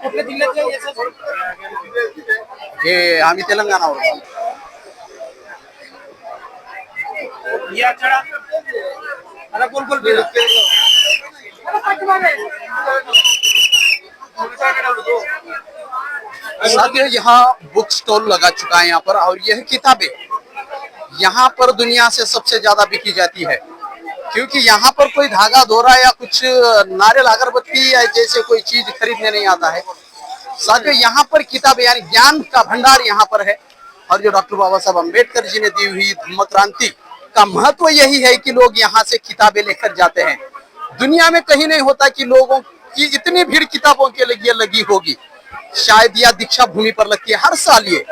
कुठल्या जिल्ह्याचे आहे सर? हे आम्ही तेलंगणावर. या छड़ा अरे बोल बोल बोल साथियों यहाँ बुक स्टॉल लगा चुका है यहाँ पर, और यह किताबें यहाँ पर दुनिया से सबसे ज्यादा बिकी जाती है, क्योंकि यहाँ पर कोई धागा धोरा या कुछ नारियल अगरबत्ती या जैसे कोई चीज खरीदने नहीं आता है। साथियों यहाँ पर किताबें यानी ज्ञान का भंडार यहाँ पर है, और जो डॉक्टर बाबा साहब अम्बेडकर जी ने दी हुई धम्म क्रांति का महत्व यही है कि लोग यहाँ से किताबें लेकर जाते हैं। दुनिया में कहीं नहीं होता कि लोगों की इतनी भीड़ किताबों के लिए लगी होगी, शायद यह दीक्षा भूमि पर लगती है हर साल ये।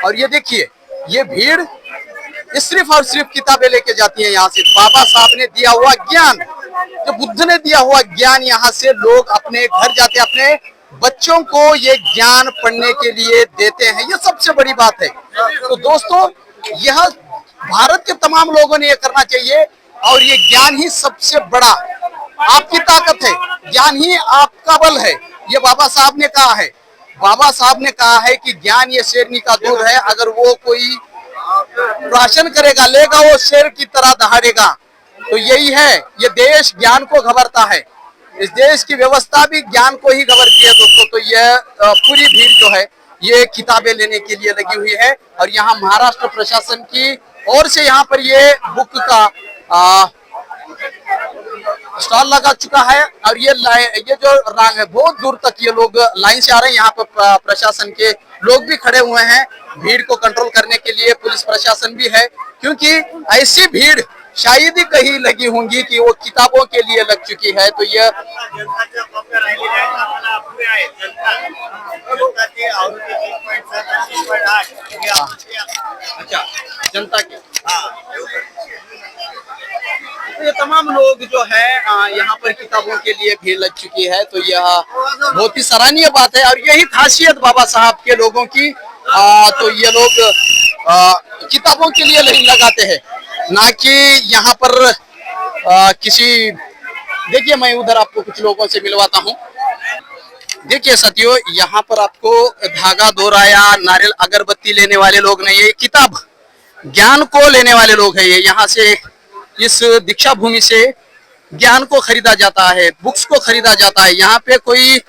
और ये देखिए, ये भीड़ सिर्फ और सिर्फ किताबें लेके जाती है यहाँ से। बाबा साहब ने दिया हुआ ज्ञान, जो बुद्ध ने दिया हुआ ज्ञान, यहाँ से लोग अपने घर जाते, अपने बच्चों को ये ज्ञान पढ़ने के लिए देते हैं। ये सबसे बड़ी बात है। तो दोस्तों, यह भारत के तमाम लोगों ने ये करना चाहिए, और ये ज्ञान ही सबसे बड़ा आपकी ताकत है, ज्ञान ही आपका बल है। ये बाबा साहब ने कहा है। बाबा साहब ने कहा है कि ज्ञान ये शेरनी का दूध है, अगर वो कोई प्राशन करेगा, लेगा, वो शेर की तरह दहाड़ेगा। तो यही है, ये देश ज्ञान को घबरता है, इस देश की व्यवस्था भी ज्ञान को ही घबरती है दोस्तों। तो यह पूरी भीड़ जो है ये किताबें लेने के लिए लगी हुई है, और यहाँ महाराष्ट्र प्रशासन की ओर से यहाँ पर ये बुक का स्टॉल लगा चुका है। और ये जो रंग है, बहुत दूर तक ये लोग लाइन से आ रहे हैं। यहाँ पर प्रशासन के लोग भी खड़े हुए हैं, भीड़ को कंट्रोल करने के लिए पुलिस प्रशासन भी है, क्योंकि ऐसी भीड़ शायद ही कहीं लगी होंगी कि वो किताबों के लिए लग चुकी है। तो यह अच्छा, जनता की, तो ये तमाम लोग जो है यहाँ पर किताबों के लिए भीड़ लग चुकी है। तो यह बहुत ही सराहनीय बात है, और यही खासियत बाबा साहब के लोगों की। तो ये लोग किताबों के लिए नहीं लगाते हैं, ना कि यहाँ पर किसी, देखिए मैं उधर आपको कुछ लोगों से मिलवाता हूँ। देखिए साथियों, यहाँ पर आपको धागा दोरा या नारियल अगरबत्ती लेने वाले लोग नहीं है, किताब ज्ञान को लेने वाले लोग हैं। ये यहाँ से इस दीक्षा भूमि से ज्ञान को खरीदा जाता है, बुक्स को खरीदा जाता है। यहाँ पे कोई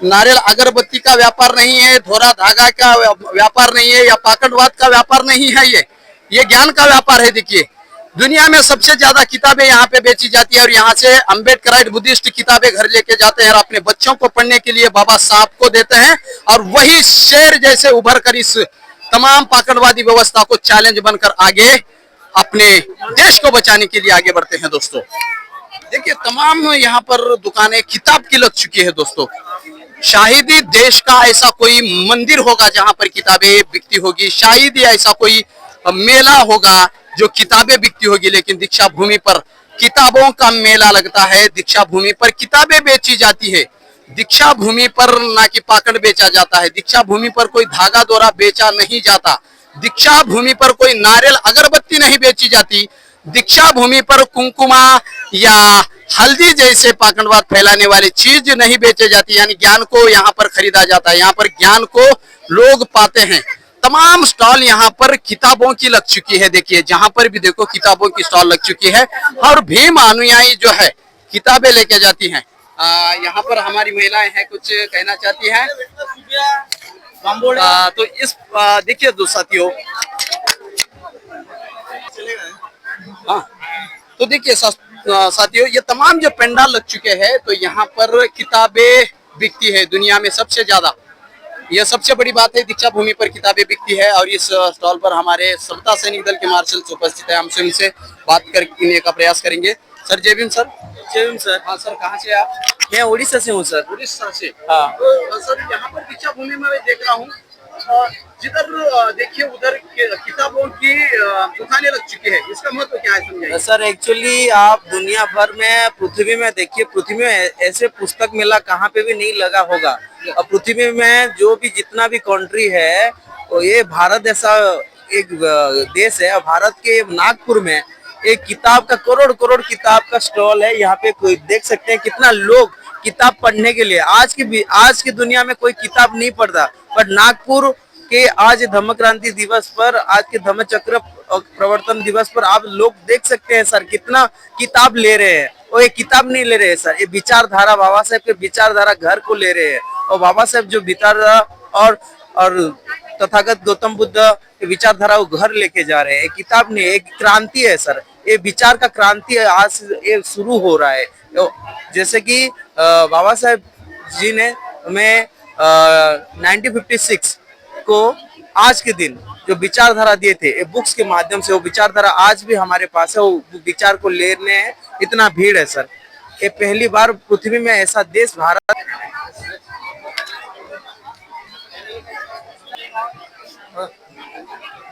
नारियल अगरबत्ती का व्यापार नहीं है, धोरा धागा का व्यापार नहीं है, या पाकड़वाद का व्यापार नहीं है। ये ज्ञान का व्यापार है। देखिए, दुनिया में सबसे ज्यादा किताबें यहाँ पे बेची जाती है, और यहाँ से अम्बेडकराइट बुद्धिस्ट किताबें घर लेके जाते हैं और अपने बच्चों को पढ़ने के लिए बाबा साहब को देते हैं, और वही शेर जैसे उभर कर इस तमाम पाकड़वादी व्यवस्था को चैलेंज बनकर आगे अपने देश को बचाने के लिए आगे बढ़ते हैं। दोस्तों देखिए, तमाम यहाँ पर दुकानें किताब की लग चुकी है। दोस्तों, शायद ही देश का ऐसा कोई मंदिर होगा जहां पर किताबें बिकती होगी, शायद ही ऐसा कोई मेला होगा जो किताबें बिकती होगी, लेकिन दीक्षा भूमि पर किताबों का मेला लगता है। दीक्षा भूमि पर किताबें बेची जाती है, दीक्षा भूमि पर ना कि पाकड़ बेचा जाता है, दीक्षा भूमि पर कोई धागा दोरा बेचा नहीं जाता, दीक्षा भूमि पर कोई नारियल अगरबत्ती नहीं बेची जाती, दीक्षा भूमि पर कुंकुमा या हल्दी जैसे पाखंडवाद फैलाने वाली चीज नहीं बेचे जाती। यानी ज्ञान को यहाँ पर खरीदा जाता है, यहाँ पर ज्ञान को लोग पाते हैं। तमाम स्टॉल यहाँ पर किताबों की लग चुकी है। देखिए, जहां पर भी देखो किताबों की स्टॉल लग चुकी है, और भीम अनुयायी जो है किताबें लेके जाती हैं। यहाँ पर हमारी महिलाएं हैं, कुछ कहना चाहती हैं। तो इस देखिए दो साथियों, हाँ, तो देखिए साथियों, ये तमाम जो पंडाल लग चुके हैं, तो यहाँ पर किताबें बिकती है दुनिया में सबसे ज्यादा। यह सबसे बड़ी बात है, दीक्षा भूमि पर किताबें बिकती है। और इस स्टॉल पर हमारे समता सैनिक दल के मार्शल्स उपस्थित है, हमसे उनसे बात करने का प्रयास करेंगे। सर जय भीम सर। जय भीम सर। हाँ सर, कहाँ से आप? मैं उड़ीसा से हूँ सर। उड़ीसा से? हाँ। तो सर, यहाँ पर दीक्षा भूमि में मैं देख रहा हूँ, जिधर देखिए उधर किताबों की दुकानें लग चुकी है, इसका महत्व क्या है, समझाइए। सर एक्चुअली आप दुनिया भर में पृथ्वी में देखिए, पृथ्वी में ऐसे पुस्तक मेला कहाँ पे भी नहीं लगा होगा। और पृथ्वी में जो भी जितना भी कंट्री है, तो ये भारत ऐसा एक देश है। भारत के नागपुर में एक किताब का करोड़ करोड़ किताब का स्टॉल है। यहाँ पे कोई देख सकते हैं कितना लोग किताब पढ़ने के लिए, आज की दुनिया में कोई किताब नहीं पढ़ता, बट नागपुर के आज धम्म क्रांति दिवस पर, आज के धम्म चक्र प्रवर्तन दिवस पर आप लोग देख सकते हैं सर कितना किताब ले रहे हैं। और ये किताब नहीं ले रहे हैं सर, ये विचारधारा, बाबा साहेब के विचारधारा घर को ले रहे हैं। और बाबा साहेब जो विचारधारा और तथागत गौतम बुद्ध के विचारधारा को घर लेके जा रहे हैं। किताब नहीं, एक क्रांति है सर, ये विचार का क्रांति है, आज ये शुरू हो रहा है। जैसे कि बाबा साहेब जी ने हमें 1956 को आज के दिन जो विचारधारा दिए थे, ये बुक्स के माध्यम से वो विचारधारा आज भी हमारे पास है। वो विचार को लेने इतना भीड़ है सर। ये पहली बार पृथ्वी में ऐसा देश भारत।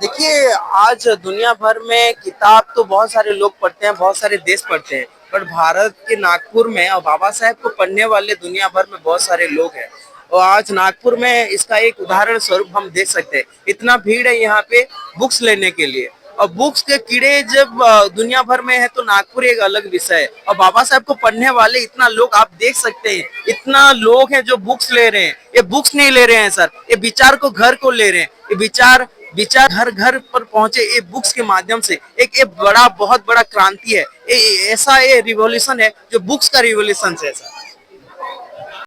देखिए आज दुनिया भर में किताब तो बहुत सारे लोग पढ़ते हैं, बहुत सारे देश पढ़ते हैं, पर भारत के नागपुर में और बाबा साहेब को पढ़ने वाले दुनिया भर में बहुत सारे लोग हैं। और आज नागपुर में इसका एक उदाहरण स्वरूप हम देख सकते हैं, इतना भीड़ है यहाँ पे बुक्स लेने के लिए। और बुक्स के कीड़े जब दुनिया भर में है तो नागपुर एक अलग विषय है। और बाबा साहब को पढ़ने वाले इतना लोग आप देख सकते हैं, इतना लोग हैं जो बुक्स ले रहे हैं। ये बुक्स नहीं ले रहे हैं सर, ये विचार को घर को ले रहे हैं। ये विचार घर घर पर पहुंचे, ये बुक्स के माध्यम से एक बहुत बड़ा क्रांति है। ऐसा ये रिवॉल्यूशन है जो बुक्स का रिवॉल्यूशन है सर।